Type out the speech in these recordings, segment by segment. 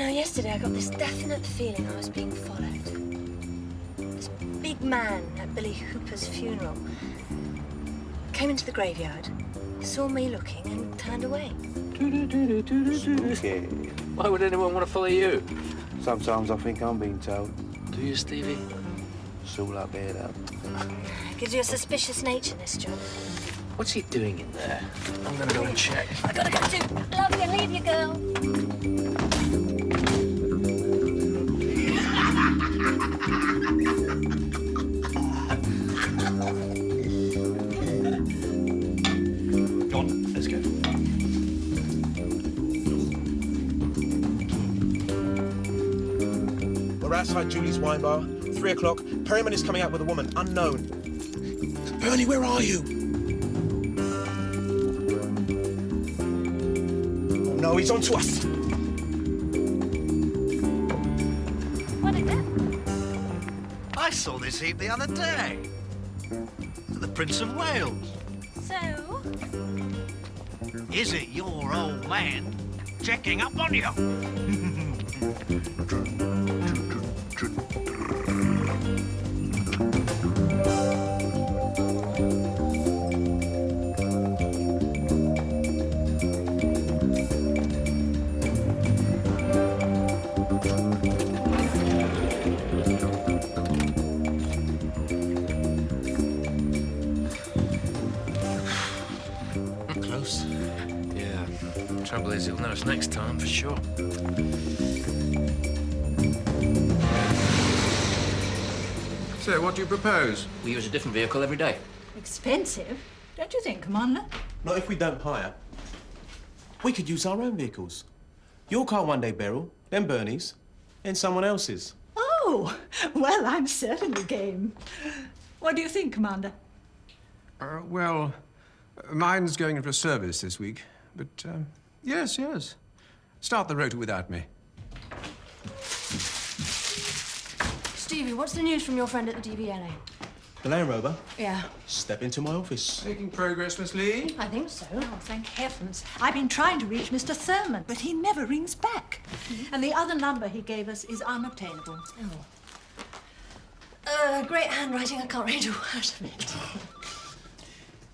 know, yesterday I got this definite feeling I was being followed. This big man at Billy Hooper's funeral came into the graveyard, saw me looking and turned away. Okay. Why would anyone want to follow you? Sometimes I think I'm being told. Do you, Stevie? It's all up here, though. Gives you a suspicious nature, this job. What's he doing in there? I'm gonna go and check. I gotta go too. Love you, leave you, girl. Go on, let's go. We're outside Julie's wine bar. 3 o'clock. Perryman is coming out with a woman, unknown. Bernie, where are you? Oh, no, he's on to us. What is it? I saw this heap the other day. The Prince of Wales. So? Is it your old man checking up on you? Close. Yeah. Trouble is, he'll know us next time for sure. So, what do you propose? We use a different vehicle every day. Expensive, don't you think, Commander? Not if we don't hire. We could use our own vehicles. Your car one day, Beryl, then Bernie's, then someone else's. Oh, well, I'm certainly game. What do you think, Commander? Well, mine's going in for a service this week. But, yes. Start the rota without me. Stevie, what's the news from your friend at the DVLA? The Land Rover, Yeah. step into my office. Making progress, Miss Lee? I think so. Oh, thank heavens. I've been trying to reach Mr. Thurman, but he never rings back. And the other number he gave us is unobtainable. Great handwriting. I can't read a word of it.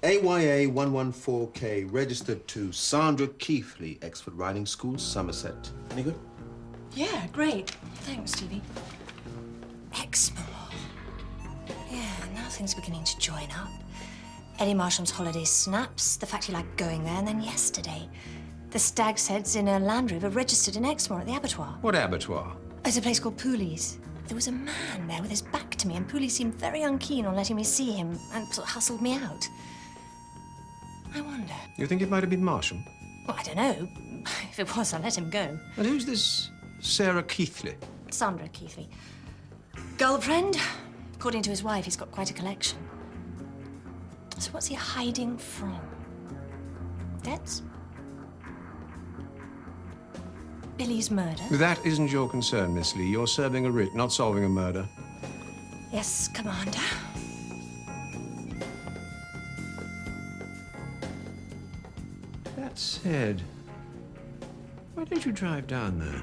AYA 114K, registered to Sandra Keithley, Exford Riding School, Somerset. Any good? Yeah, great. Thanks, Stevie. Exmoor. Yeah, now things are beginning to join up. Eddie Marsham's holiday snaps, the fact he liked going there, and then yesterday, the Stag's Heads in a Land Rover registered in Exmoor at the abattoir. What abattoir? It's a place called Pooley's. There was a man there with his back to me, and Pooley seemed very unkeen on letting me see him and sort of hustled me out. I wonder. You think it might have been Marsham? Well, I don't know. If it was, I'll let him go. And who's this Sarah Keithley? Sandra Keithley. Girlfriend? According to his wife, he's got quite a collection. So what's he hiding from? Debts? Billy's murder? That isn't your concern, Miss Lee. You're serving a writ, not solving a murder. Yes, Commander. That said, why don't you drive down there?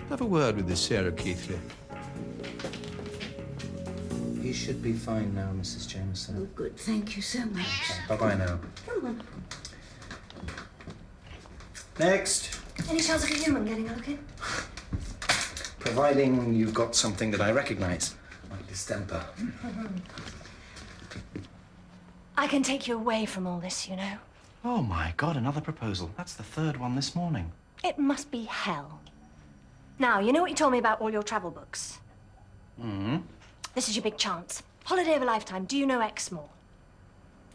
Have a word with this Sarah Keithley. You should be fine now, Mrs. Jameson. Oh, good. Thank you so much. Bye-bye now. Next. Any chance of a human getting a look in? Providing you've got something that I recognize, like distemper. I can take you away from all this, you know. Oh, my God, another proposal. That's the third one this morning. It must be hell. Now, you know what you told me about all your travel books? Mm-hmm. This is your big chance. Holiday of a lifetime. Do you know Exmoor?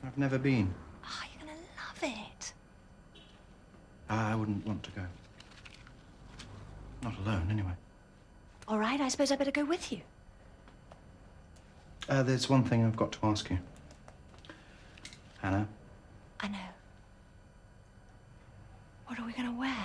I've never been. Oh, you're gonna love it. I wouldn't want to go. Not alone, anyway. All right, I suppose I better go with you. There's one thing I've got to ask you. Hannah? I know. What are we gonna wear?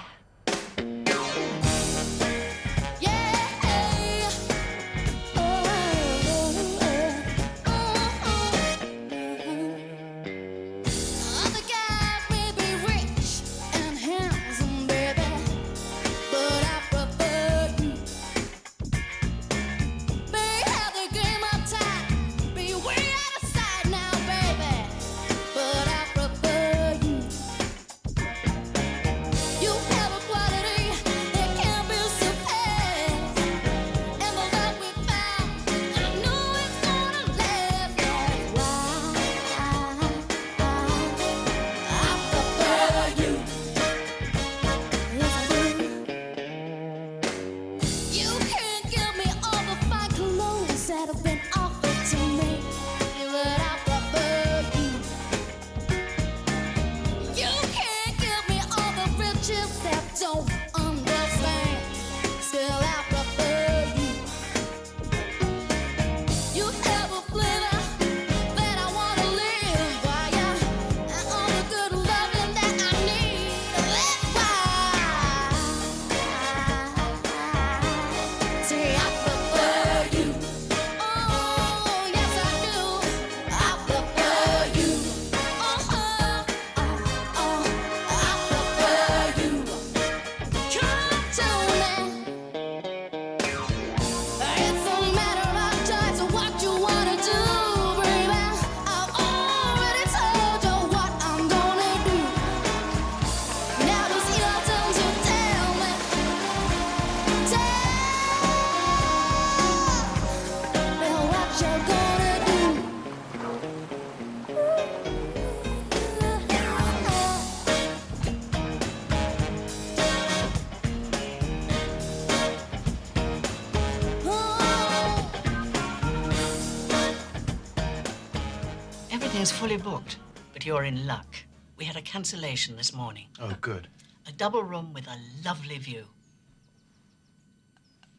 is fully booked, but you're in luck. We had a cancellation this morning. Oh, good. A double room with a lovely view.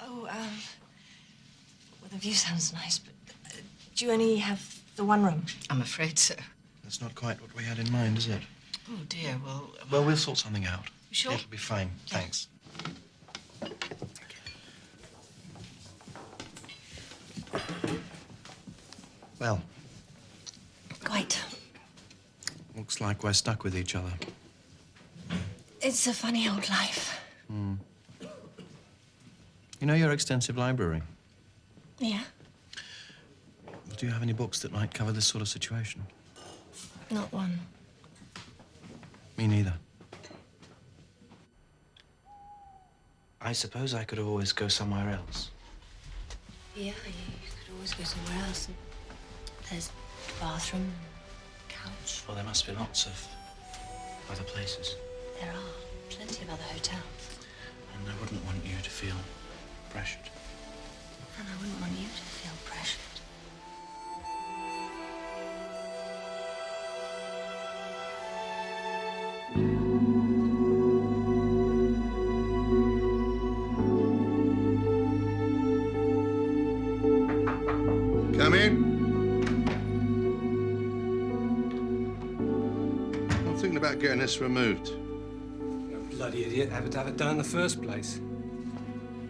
Oh, well, the view sounds nice, but do you only have the one room? I'm afraid so. That's not quite what we had in mind, is it? Oh, dear, well... Well, we'll sort something out. You sure? It'll be fine. Thanks. Well, Quite. looks like we're stuck with each other. It's a funny old life. You know your extensive library? Yeah? Do you have any books that might cover this sort of situation? Not one. Me neither. I suppose I could always go somewhere else. Yeah, you could always go somewhere else. There's the bathroom, couch. Well, there must be lots of other places. There are plenty of other hotels. And I wouldn't want you to feel pressured. And I wouldn't want you to feel pressured. Come in. I'm thinking about getting this removed. You bloody idiot. Have to have it done in the first place.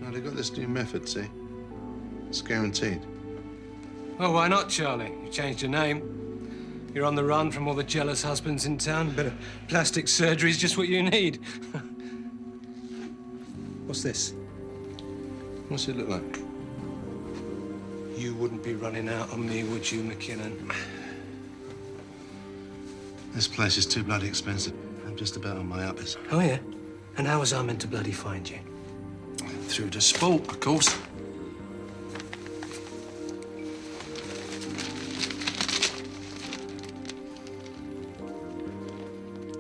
Now, they've got this new method, see? It's guaranteed. Oh, why not, Charlie? You changed your name. You're on the run from all the jealous husbands in town. A bit of plastic surgery is just what you need. What's this? What's it look like? You wouldn't be running out on me, would you, McKinnon? This place is too bloody expensive. I'm just about on my uppers. Oh, yeah? And how was I meant to bloody find you? Through the sport, of course.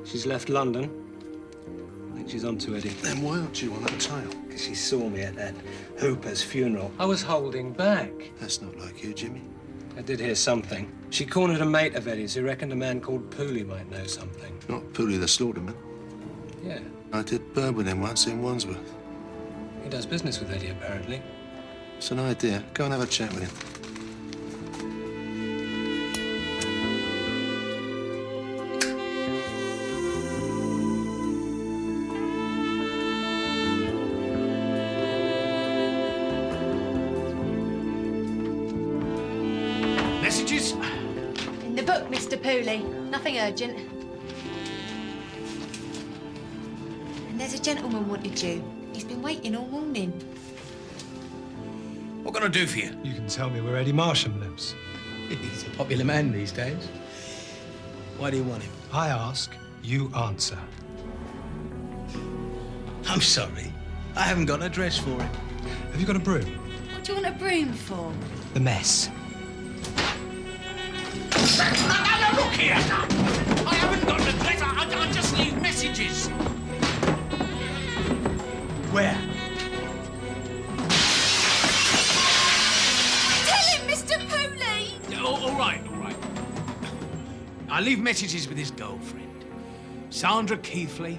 She's left London. I think she's on to Eddie. Then why aren't you on that tail? Because she saw me at that Hooper's funeral. I was holding back. That's not like you, Jimmy. I did hear something. She cornered a mate of Eddie's who reckoned a man called Pooley might know something. Not Pooley the slaughterman. Yeah. I did bird with him once in Wandsworth. He does business with Eddie, apparently. It's an idea. Go and have a chat with him. Messages? In the book, Mr. Pooley. Nothing urgent. And there's a gentleman wanted you. He's been waiting all morning. What can I do for you? You can tell me where Eddie Marsham lives. He's a popular man these days. Why do you want him? I ask, you answer. I'm sorry. I haven't got an address for him. Have you got a broom? What do you want a broom for? The mess. No, look here! I haven't got an address. I just leave messages. Where? Tell him, Mr. Pooley! All right. I leave messages with his girlfriend, Sandra Keithley,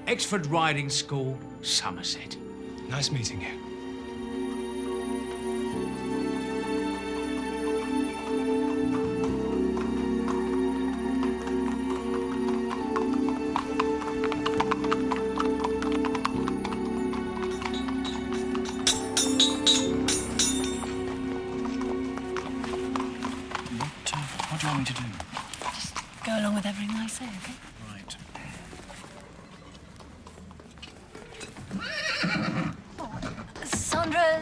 Exford Riding School, Somerset. Nice meeting you. What do you want me to do? Just go along with everything I say, okay? Right.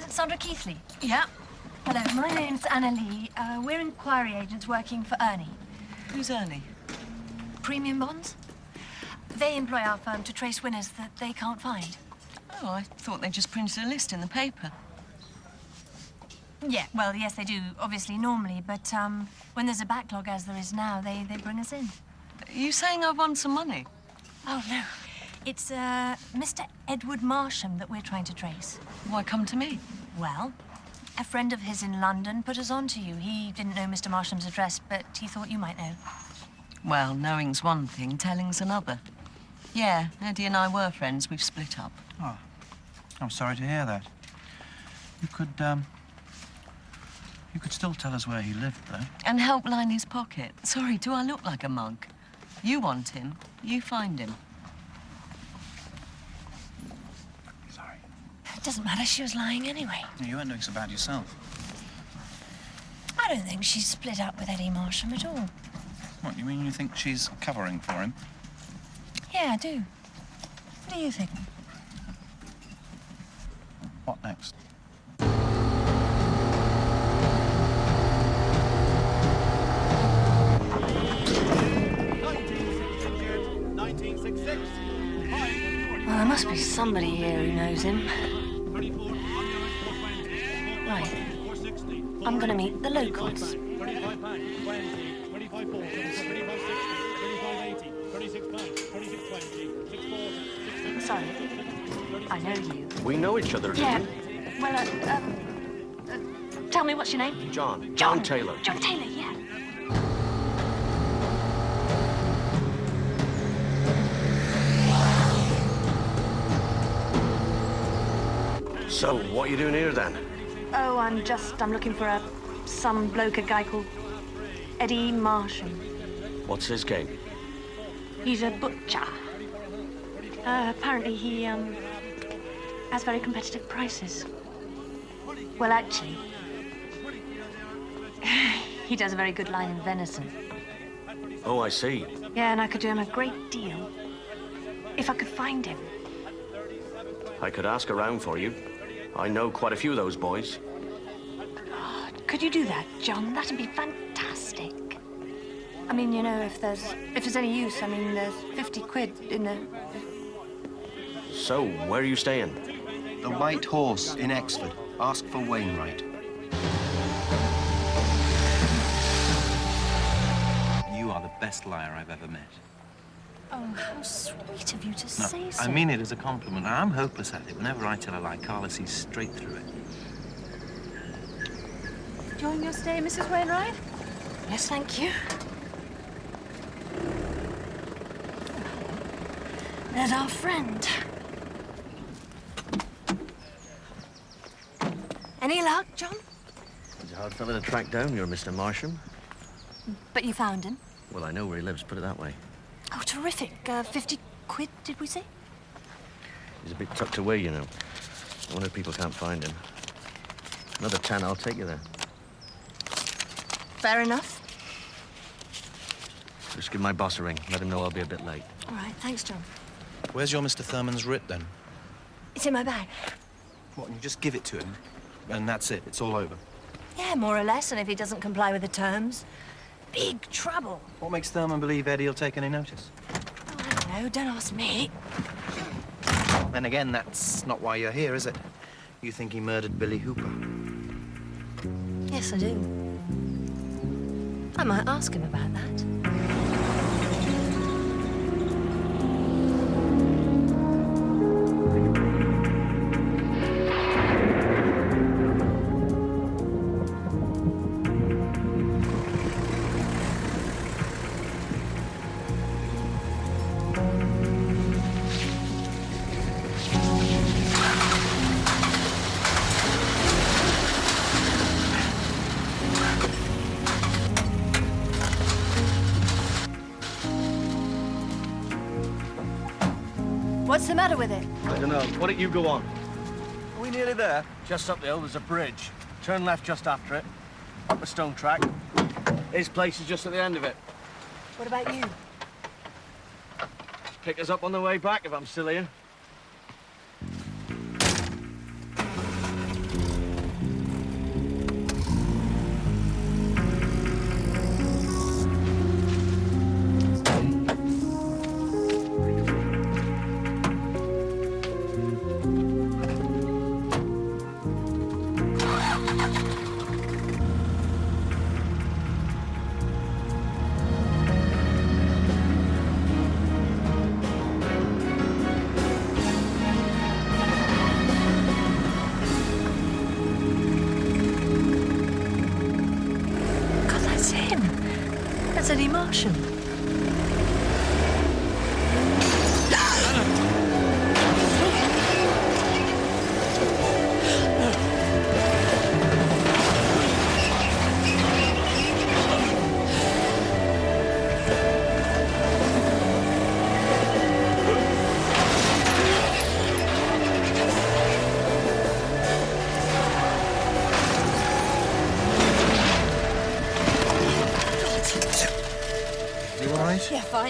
Sandra Keithley. Yeah. Hello, my name's Anna Lee. We're inquiry agents working for Ernie. Who's Ernie? Premium bonds? They employ our firm to trace winners that they can't find. Oh, I thought they just printed a list in the paper. Yeah, well, yes, they do, obviously, normally, but when there's a backlog, as there is now, they bring us in. Are you saying I've won some money? Oh, no. It's Mr. Edward Marsham that we're trying to trace. Why come to me? Well, a friend of his in London put us on to you. He didn't know Mr. Marsham's address, but he thought you might know. Well, knowing's one thing, telling's another. Yeah, Eddie and I were friends. We've split up. Oh, I'm sorry to hear that. You could still tell us where he lived, though. And help line his pocket. Sorry, do I look like a mug? You want him, you find him. Sorry. It doesn't matter, she was lying anyway. You weren't doing so bad yourself. I don't think she's split up with Eddie Marsham at all. What, you mean you think she's covering for him? Yeah, I do. What do you think? What next? Well, there must be somebody here who knows him. Right. I'm going to meet the locals. Sorry. I know you. We know each other, Yeah. don't Well, tell me, what's your name? we? John Taylor. John Taylor, yeah. So, what are you doing here, then? Oh, I'm looking for some bloke, a guy called Eddie Marsham. What's his game? He's a butcher. Apparently he, has very competitive prices. Well, actually, he does a very good line in venison. Oh, I see. Yeah, and I could do him a great deal if I could find him. I could ask around for you. I know quite a few of those boys. Could you do that, John? That'd be fantastic. I mean, you know, if there's any use, I mean, there's 50 quid in the... So, where are you staying? The White Horse in Exford. Ask for Wainwright. You are the best liar I've ever met. Oh, how sweet of you to No, say so. I mean it as a compliment. I'm hopeless at it. Whenever I tell a lie, Carla sees straight through it. Enjoying your stay, Mrs. Wainwright? Yes, thank you. There's our friend. Any luck, John? He's a hard fella to track down, you're Mr. Marsham. But you found him? Well, I know where he lives, put it that way. Oh, terrific. 50 quid, did we say? He's a bit tucked away, you know. I wonder if people can't find him. Another 10, I'll take you there. Fair enough. Just give my boss a ring. Let him know I'll be a bit late. All right, thanks, John. Where's your Mr. Thurman's writ, then? It's in my bag. What, you just give it to him, and that's it? It's all over? Yeah, more or less, and if he doesn't comply with the terms, big trouble. What makes Thurman believe Eddie'll take any notice? Oh, I don't know, don't ask me. Then again, that's not why you're here, is it? You think he murdered Billy Hooper? Yes, I do. I might ask him about that. What's the matter with it? I don't know. Why don't you go on? Are we nearly there? Just up the hill, there's a bridge. Turn left just after it. Up a stone track. His place is just at the end of it. What about you? Pick us up on the way back if I'm still here. God, that's him. That's Eddie Marsham.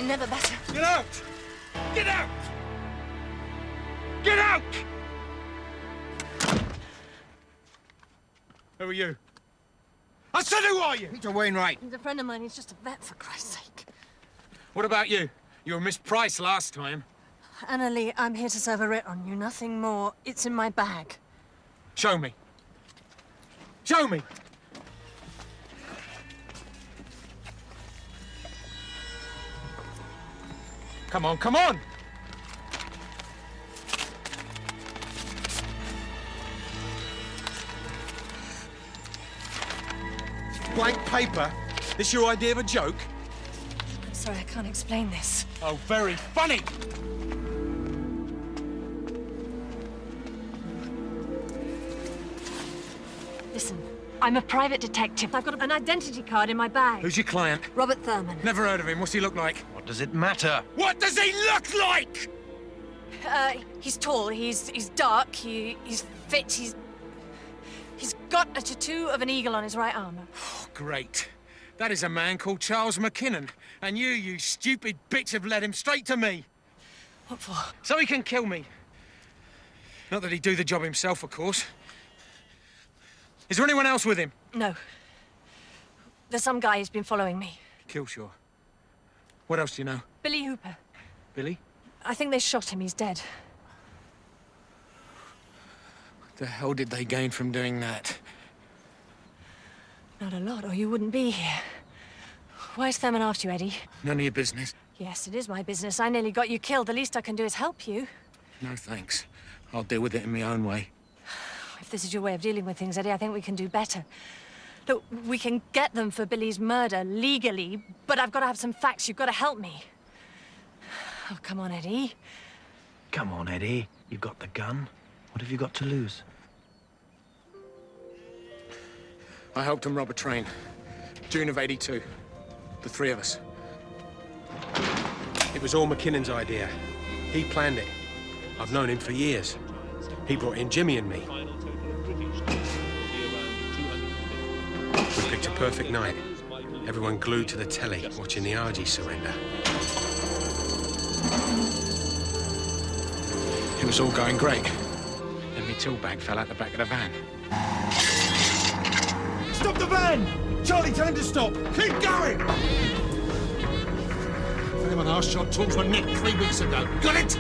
never better. Get out! Get out! Get out! Who are you? I said, who are you? Peter Wainwright. He's a friend of mine. He's just a vet, for Christ's sake. What about you? You were Miss Price last time. Anna Lee, I'm here to serve a writ on you. Nothing more. It's in my bag. Show me. Show me. Come on, come on! Blank paper? This your idea of a joke? I'm sorry, I can't explain this. Oh, very funny! Listen, I'm a private detective. I've got an identity card in my bag. Who's your client? Robert Thurman. Never heard of him. What's he look like? What does it matter? What does he look like? He's tall, he's dark, he's fit, he's got a tattoo of an eagle on his right arm. Oh, great. That is a man called Charles McKinnon. And you stupid bitch, have led him straight to me. What for? So he can kill me. Not that he'd do the job himself, of course. Is there anyone else with him? No. There's some guy who's been following me. Killshaw. What else do you know? Billy Hooper. Billy? I think they shot him. He's dead. What the hell did they gain from doing that? Not a lot, or you wouldn't be here. Why is Thurman after you, Eddie? None of your business. Yes, it is my business. I nearly got you killed. The least I can do is help you. No, thanks. I'll deal with it in my own way. If this is your way of dealing with things, Eddie, I think we can do better. Look, we can get them for Billy's murder legally, but I've got to have some facts. You've got to help me. Oh, come on, Eddie. Come on, Eddie. You've got the gun. What have you got to lose? I helped him rob a train. June of '82. The three of us. It was all McKinnon's idea. He planned it. I've known him for years. He brought in Jimmy and me. We picked a perfect night. Everyone glued to the telly, watching the RG surrender. It was all going great. Then my tool bag fell out the back of the van. Stop the van! Charlie, tell him to stop. Keep going! If anyone asked, your tools were nicked 3 weeks ago. Got it?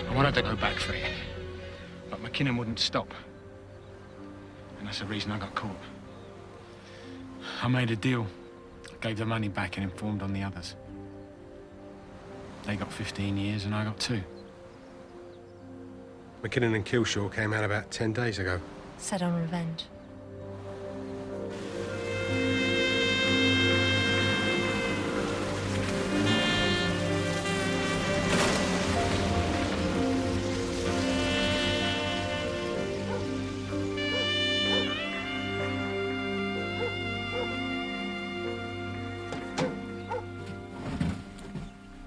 I wanted to go back for it, but McKinnon wouldn't stop. And that's the reason I got caught. I made a deal, gave the money back and informed on the others. They got 15 years and I got 2. McKinnon and Killshaw came out about 10 days ago. Set on revenge.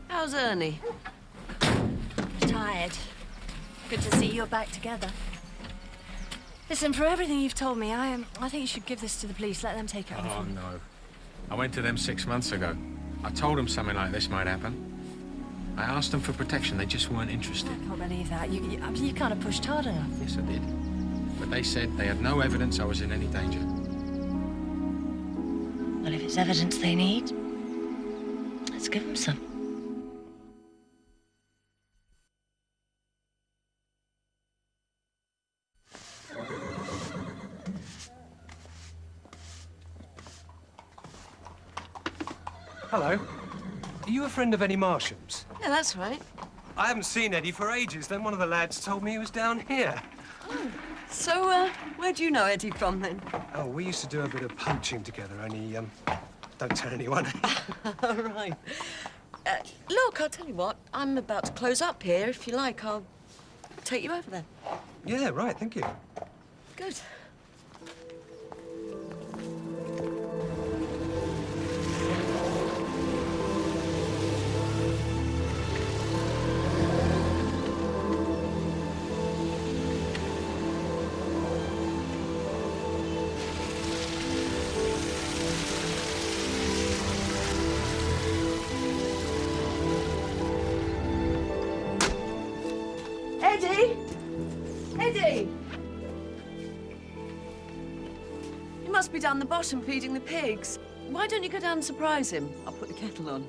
How's Ernie? Tired. Good to see you're back together. Listen, for everything you've told me, I think you should give this to the police. Let them take it on. Oh, no. I went to them 6 months ago. I told them something like this might happen. I asked them for protection. They just weren't interested. I can't believe that. You can't have pushed hard enough. Yes, I did. But they said they had no evidence I was in any danger. Well, if it's evidence they need, let's give them some. Hello. Are you a friend of Eddie Marsham's? Yeah, that's right. I haven't seen Eddie for ages. Then one of the lads told me he was down here. Oh. So, where do you know Eddie from, then? Oh, we used to do a bit of poaching together, only, don't tell anyone. All right. Look, I'll tell you what. I'm about to close up here. If you like, I'll take you over there. Yeah, right, thank you. Good. must be down the bottom feeding the pigs. Why don't you go down and surprise him? I'll put the kettle on.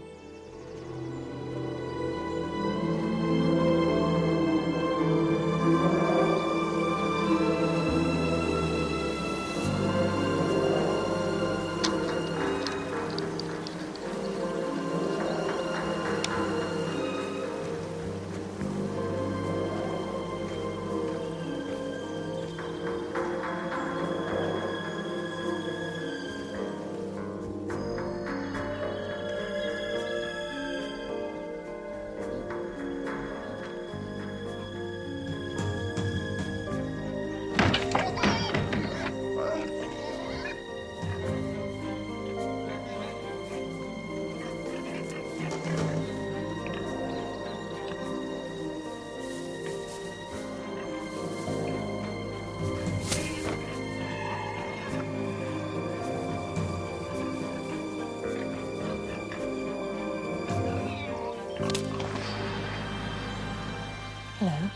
Hello.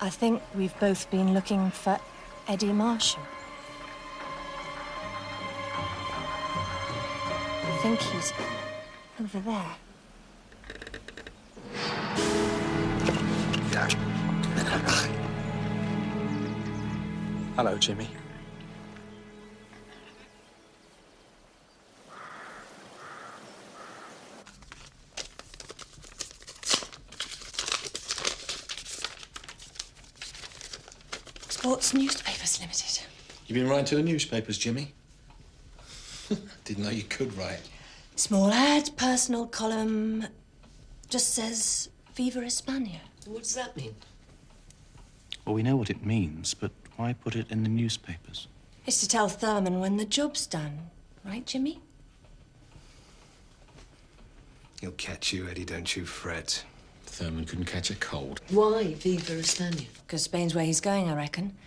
I think we've both been looking for Eddie Marsham. I think he's over there. Hello, Jimmy. Sports Newspapers Limited. You been writing to the newspapers, Jimmy? Didn't know you could write. Small ad, personal column. Just says Viva España. What does that mean? Well, we know what it means, but why put it in the newspapers? It's to tell Thurman when the job's done. Right, Jimmy? He'll catch you, Eddie, don't you fret. Thurman couldn't catch a cold. Why Viva España? Because Spain's where he's going, I reckon.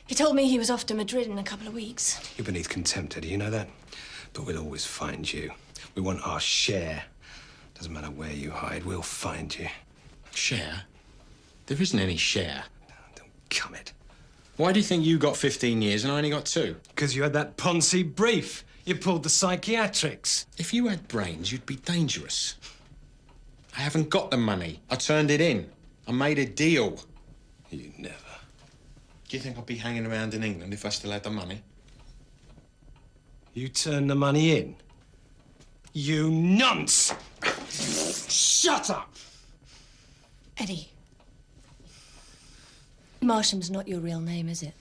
He told me he was off to Madrid in a couple of weeks. You're beneath contempt, Eddie, you know that? But we'll always find you. We want our share. Doesn't matter where you hide, we'll find you. Share? There isn't any share. Don't come it. Why do you think you got 15 years and I only got 2? Because you had that Ponzi brief. You pulled the psychiatrics. If you had brains, you'd be dangerous. I haven't got the money. I turned it in. I made a deal. You never. Do you think I'd be hanging around in England if I still had the money? You turned the money in? You nonce! Shut up! Eddie. Marsham's not your real name, is it?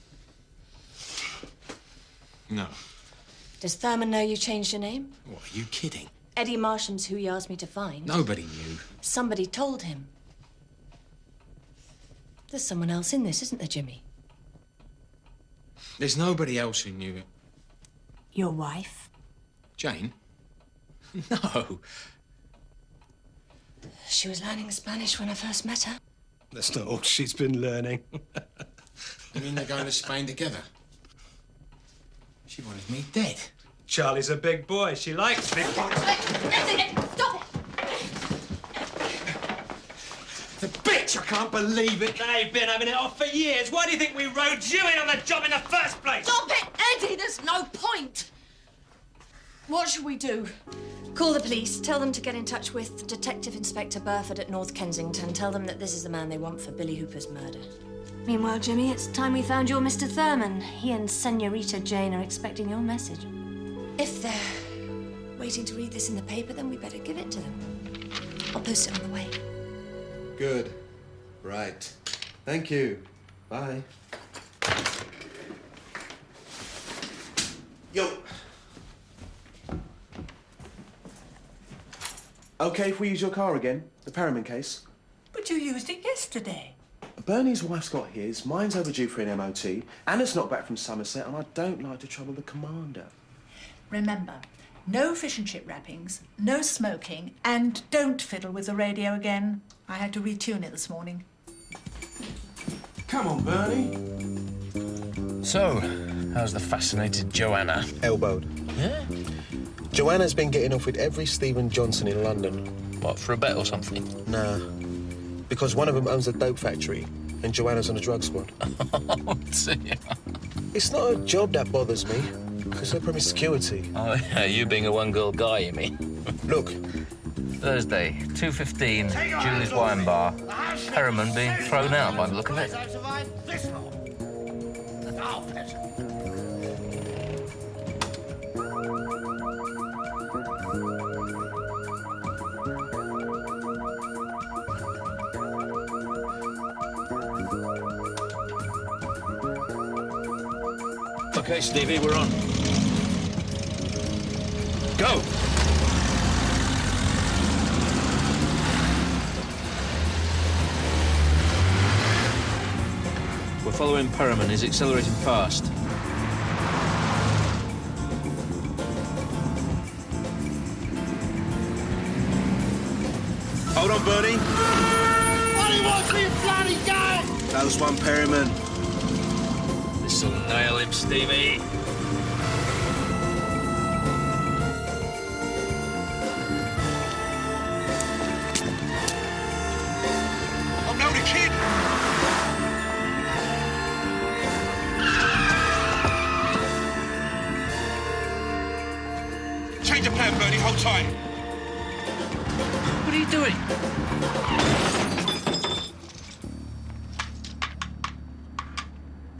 No. Does Thurman know you changed your name? What, are you kidding? Eddie Marsham's who he asked me to find. Nobody knew. Somebody told him. There's someone else in this, isn't there, Jimmy? There's nobody else who knew it. Your wife? Jane? No. She was learning Spanish when I first met her. That's not all she's been learning. You mean they're going to Spain together? She wanted me dead. Charlie's a big boy. She likes big boys. Stop it! The bitch! I can't believe it. They've been having it off for years. Why do you think we rode you in on the job in the first place? Stop it, Eddie! There's no point. What should we do? Call the police. Tell them to get in touch with Detective Inspector Burford at North Kensington. Tell them that this is the man they want for Billy Hooper's murder. Meanwhile, Jimmy, it's time we found your Mr. Thurman. He and Senorita Jane are expecting your message. If they're waiting to read this in the paper, then we better give it to them. I'll post it on the way. Good. Right. Thank you. Bye. Yo. Okay if we use your car again? The Perriman case? But you used it yesterday. Bernie's wife's got his, mine's overdue for an MOT, Anna's not back from Somerset, and I don't like to trouble the commander. Remember, no fish and chip wrappings, no smoking, and don't fiddle with the radio again. I had to retune it this morning. Come on, Bernie. So, how's the fascinated Joanna? Elbowed. Yeah? Joanna's been getting off with every Stephen Johnson in London. What, for a bet or something? Nah. Because one of them owns a dope factory, and Joanna's on the drug squad. Oh, dear. It's not her job that bothers me. It's her promiscuity. Oh, yeah, you being a one-girl guy, you mean? Look. Thursday, 2:15, Julie's Wine Bar. Perriman being thrown out by the look of it. Okay, Stevie, we're on. Go! We're following Perriman. He's accelerating fast. Hold on, Bernie. What do you want to bloody go? That was one Perriman. This'll nail him, Stevie. Oh, no, the kid! Change of plan, Bernie. Hold tight. What are you doing?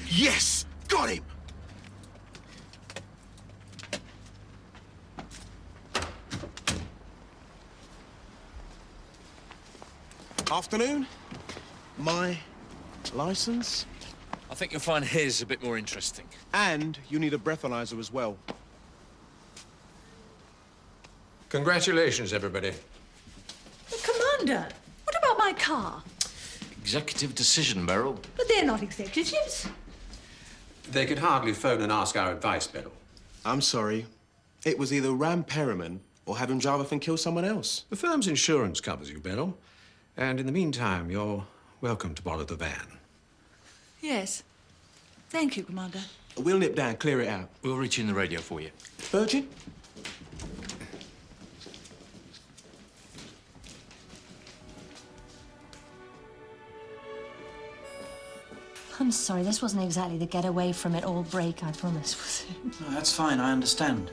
Yes! Got him! Afternoon. My license. I think you'll find his a bit more interesting. And you need a breathalyzer as well. Congratulations, everybody. Commander, what about my car? Executive decision, Beryl. But they're not executives. They could hardly phone and ask our advice, Beryl. I'm sorry. It was either ram Perriman or have him drive off and kill someone else. The firm's insurance covers you, Beryl. And in the meantime, you're welcome to borrow the van. Yes. Thank you, Commander. We'll nip down, clear it out. We'll reach you in the radio for you. Virgin? I'm sorry, this wasn't exactly the get away from it all break I promised, was it? No, that's fine, I understand.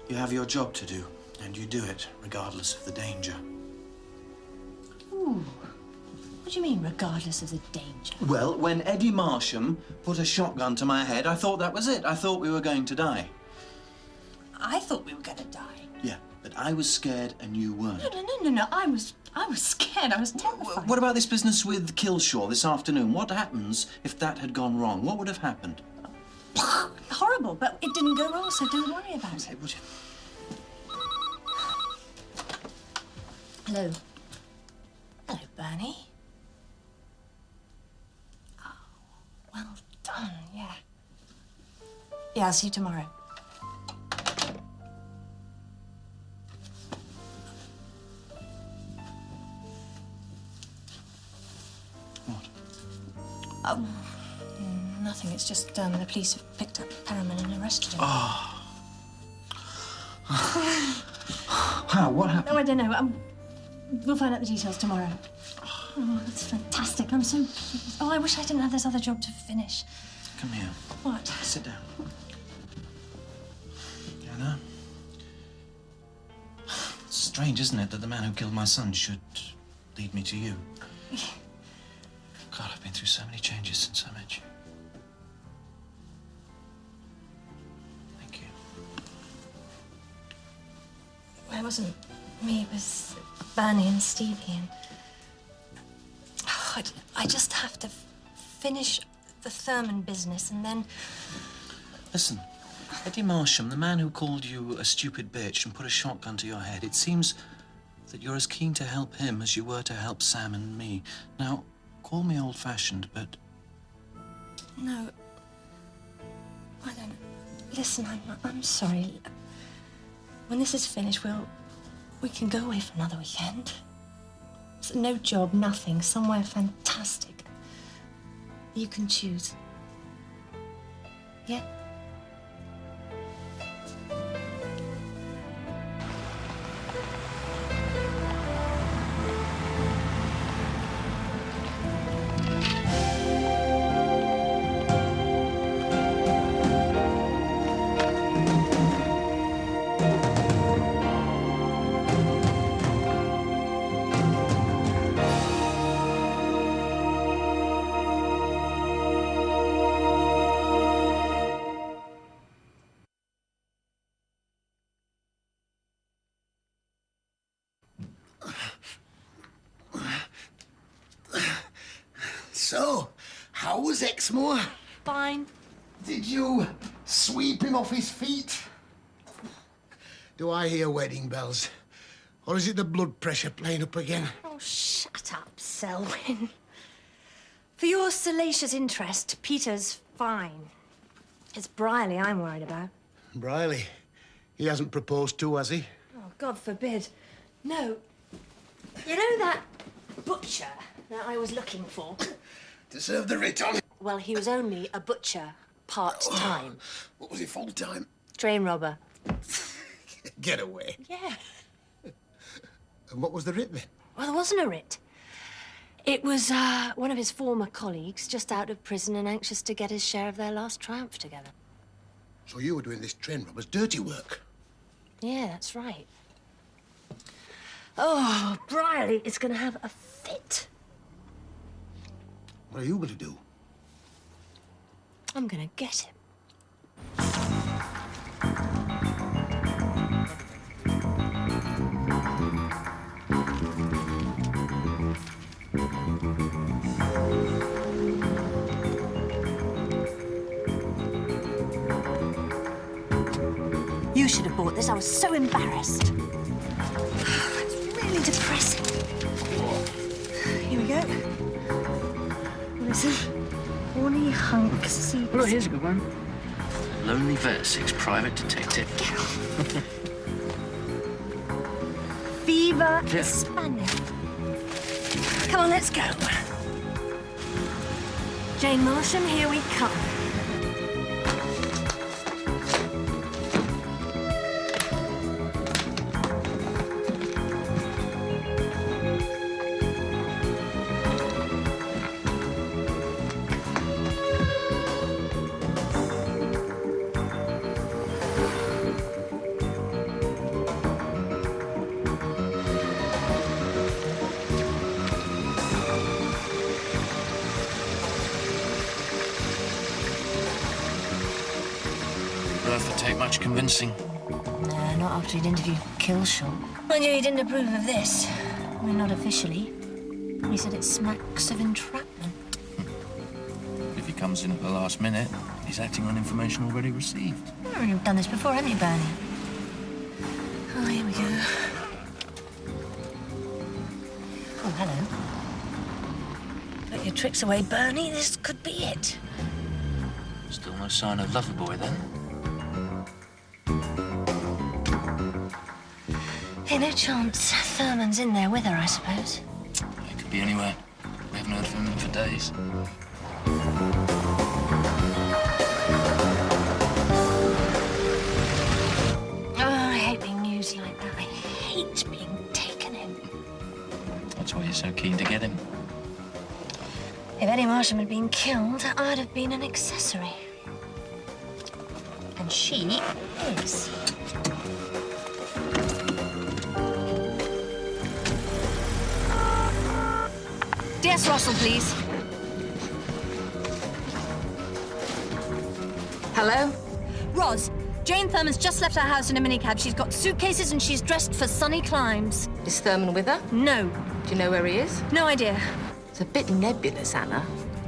You have your job to do, and you do it, regardless of the danger. Ooh. What do you mean, regardless of the danger? Well, when Eddie Marsham put a shotgun to my head, I thought that was it. I thought we were going to die. I thought we were going to die. Yeah, but I was scared and you weren't. No. I was scared. I was terrified. What about this business with Killshaw this afternoon? What happens if that had gone wrong? What would have happened? Horrible, but it didn't go wrong, so don't worry about it. Hello. Hello, Bernie. Oh, well done, yeah. Yeah, I'll see you tomorrow. Oh, nothing. It's just the police have picked up Perriman and arrested him. Oh. How? What happened? No, I don't know. We'll find out the details tomorrow. Oh, that's fantastic. I'm so pleased. Oh, I wish I didn't have this other job to finish. Come here. What? Sit down. Anna? It's strange, isn't it, that the man who killed my son should lead me to you? God, I've been through so many changes since I met you. Thank you. Well, it wasn't me. It was Bernie and Stevie. And oh, I just have to finish the Thurman business and then... Listen, Eddie Marsham, the man who called you a stupid bitch and put a shotgun to your head, it seems that you're as keen to help him as you were to help Sam and me. Now, call me old-fashioned, but... No. I don't... Listen, I'm sorry. When this is finished, we can go away for another weekend. So no job, nothing, somewhere fantastic. You can choose. Yeah? So, how was Exmoor? Fine. Did you sweep him off his feet? Do I hear wedding bells? Or is it the blood pressure playing up again? Oh, shut up, Selwyn. For your salacious interest, Peter's fine. It's Briley I'm worried about. Briley? He hasn't proposed to, has he? Oh, God forbid. No. You know that butcher that I was looking for? To serve the writ on? Well, he was only a butcher part-time. What was he full-time? Train robber. Get away. Yeah. And what was the writ then? Well, there wasn't a writ. It was one of his former colleagues, just out of prison and anxious to get his share of their last triumph together. So you were doing this train robber's dirty work? Yeah, that's right. Oh, Briley is going to have a fit. What are you going to do? I'm going to get him. You should have bought this. I was so embarrassed. It's really depressing. Here we go. What is it? Horny hunk seats. Look, here's a good one. Lonely Versex, private detective. Viva España. Come on, let's go. Jane Marsham, here we come. Take much convincing. Not after he'd interviewed Killshaw. I knew he didn't approve of this. I mean, not officially. He said it smacks of entrapment. If he comes in at the last minute, he's acting on information already received. You've done this before, haven't you, Bernie? Oh, here we go. Oh, hello. Put your tricks away, Bernie. This could be it. Still no sign of Loverboy, then? Hey, no chance Thurman's in there with her, I suppose. It could be anywhere. We haven't heard from him for days. Oh, I hate being used like that. I hate being taken in. That's why you're so keen to get him. If Eddie Marsham had been killed, I'd have been an accessory. And she is. DS Russell, please. Hello? Roz, Jane Thurman's just left her house in a minicab. She's got suitcases and she's dressed for sunny climes. Is Thurman with her? No. Do you know where he is? No idea. It's a bit nebulous, Anna.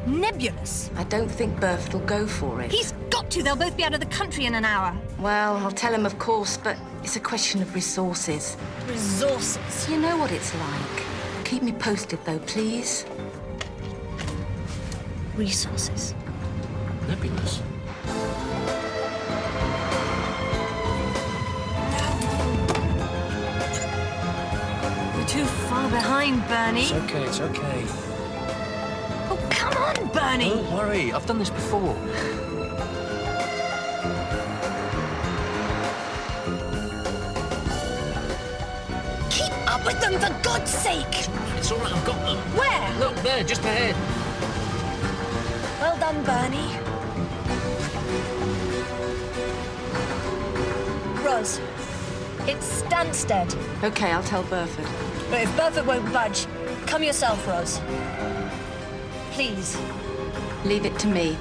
Nebulous? I don't think Burford will go for it. He's got to. They'll both be out of the country in an hour. Well, I'll tell him, of course, but it's a question of resources. Resources? You know what it's like. Keep me posted, though, please. Resources? Nebulous. We're too far behind, Bernie. It's okay, it's okay. Oh, come on, Bernie! Don't worry, I've done this before. Keep up with them, for God's sake! It's all right, I've got them. Where? Look, there, just ahead. Well done, Bernie. Roz, it's Stansted. OK, I'll tell Burford. But if Burford won't budge, come yourself, Roz. Please. Leave it to me.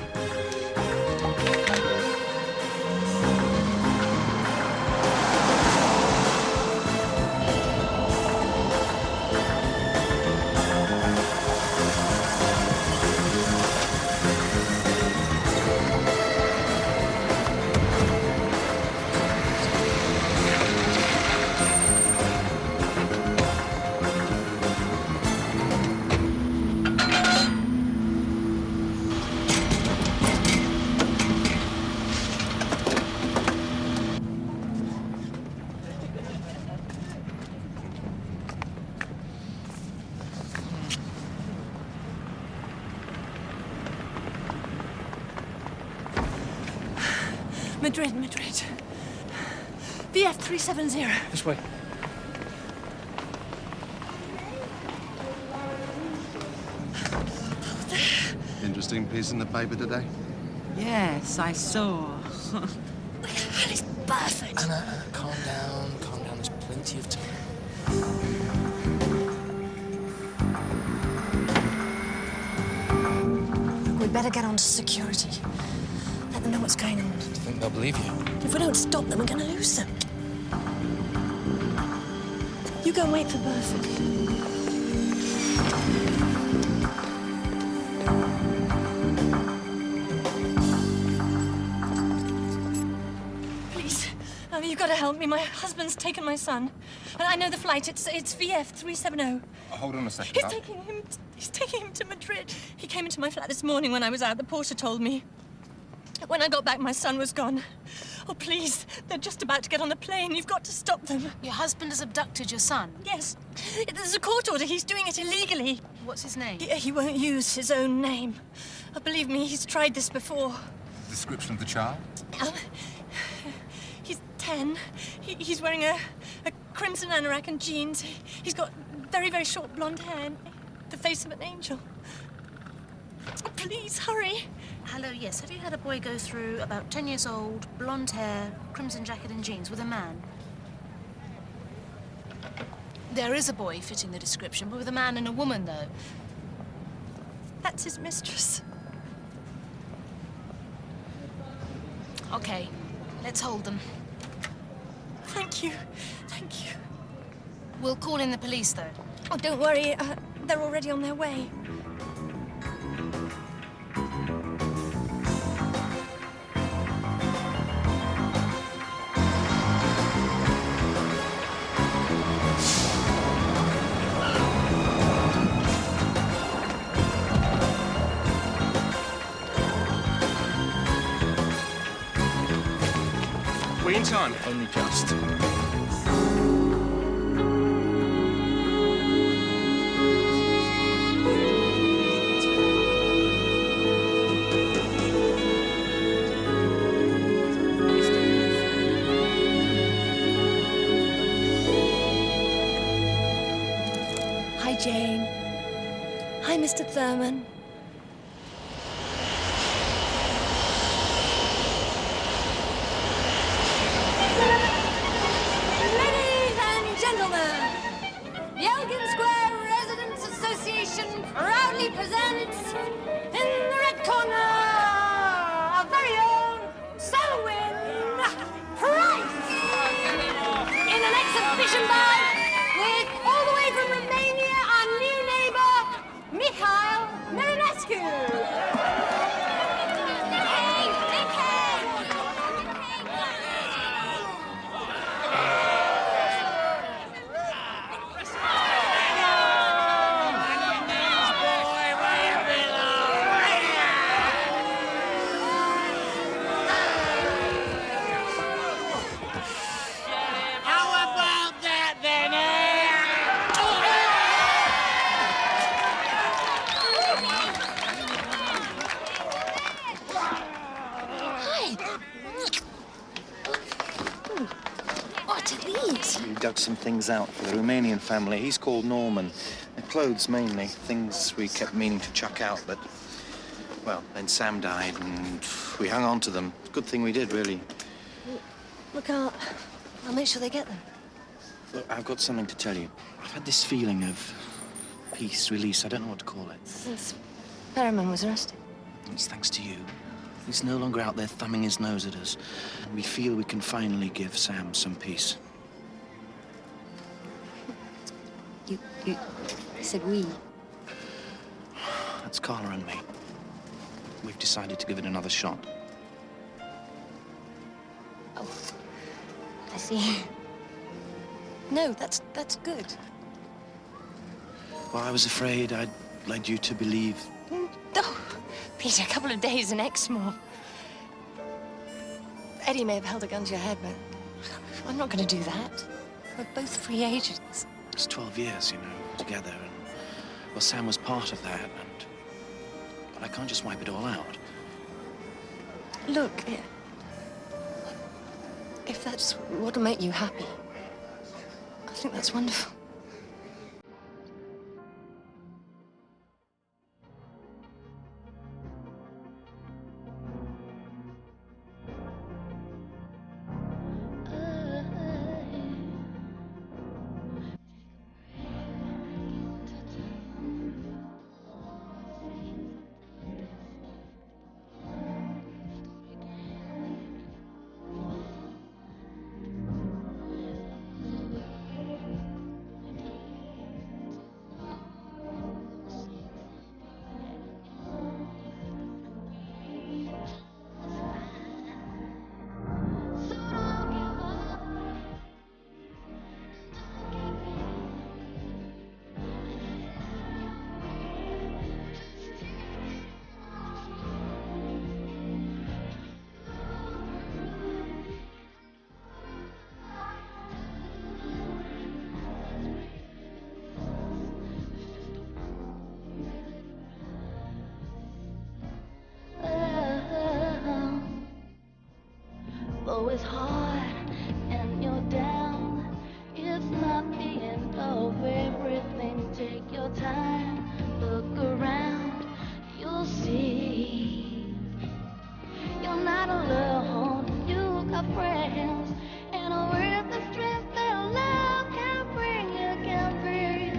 Madrid. ꬴp.2. This way. Interesting piece in the paper today. Yes, I saw. It's perfect. Anna, calm down. There's plenty of time. We'd better get on to security. Let them know what's going on. Do you think they'll believe you? If we don't stop them, we're going to lose them. You go and wait for Burford. You've got to help me. My husband's taken my son. And I know the flight. It's ꬵ370. Hold on a second. He's taking him to Madrid. He came into my flat this morning when I was out. The porter told me. When I got back, my son was gone. Oh, please. They're just about to get on the plane. You've got to stop them. Your husband has abducted your son? Yes. There's a court order. He's doing it illegally. What's his name? He won't use his own name. Oh, believe me, he's tried this before. Description of the child? He's 10. He's wearing a crimson anorak and jeans. He's got very, very short blonde hair and the face of an angel. Oh, please, hurry. Hello, yes. Have you had a boy go through about 10 years old, blonde hair, crimson jacket and jeans with a man? There is a boy fitting the description, but with a man and a woman, though. That's his mistress. Okay, let's hold them. Thank you. Thank you. We'll call in the police, though. Oh, don't worry. They're already on their way. We in time? Only just. Hi, Jane. Hi, Mr. Thurman. Ladies and gentlemen, the Elgin Square Residents Association proudly presents, in the red corner, our very own Selwyn Price in an exhibition bout with, all the way from Romania, our new neighbor, Mikhail Marinescu. What are these? We dug some things out for the Romanian family. He's called Norman. They're clothes mainly, things we kept meaning to chuck out, but, well, then Sam died and we hung on to them. Good thing we did, really. Look out. I'll make sure they get them. Look, I've got something to tell you. I've had this feeling of peace, release, I don't know what to call it. Since Perriman was arrested. It's thanks to you. He's no longer out there thumbing his nose at us. And we feel we can finally give Sam some peace. You said we. That's Carla and me. We've decided to give it another shot. Oh, I see. No, that's good. Well, I was afraid I'd led you to believe. Oh, Peter, a couple of days in Exmoor. Eddie may have held a gun to your head, but I'm not going to do that. We're both free agents. It's 12 years, you know, together, and, well, Sam was part of that, but I can't just wipe it all out. Look, if that's what'll make you happy, I think that's wonderful. Though it's hard and you're down, it's not the end of everything. Take your time, look around, you'll see. You're not alone, you got friends, and with the strength that love can bring, you can be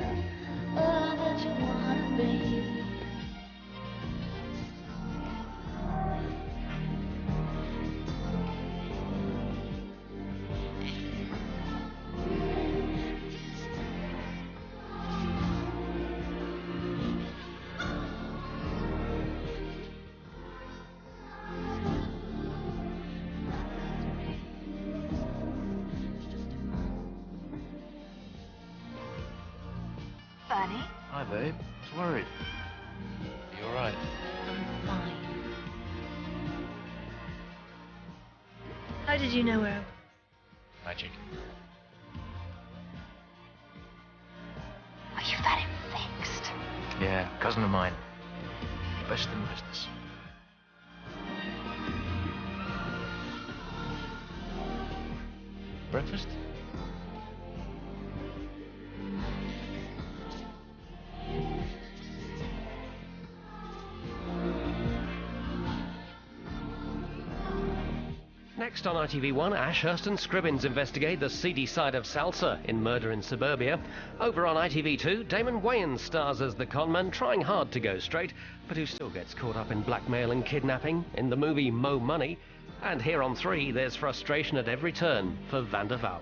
all that you wanna be. Funny? Hi, babe. I was worried. You all right? I'm fine. How did you know where I was? Magic. Are you that fixed? Yeah, cousin of mine. Best in the business. Breakfast? Next on ITV1, Ashurst and Scribbins investigate the seedy side of salsa in Murder in Suburbia. Over on ITV2, Damon Wayans stars as the conman trying hard to go straight, but who still gets caught up in blackmail and kidnapping in the movie Mo Money. And here on 3, there's frustration at every turn for Van der Valk.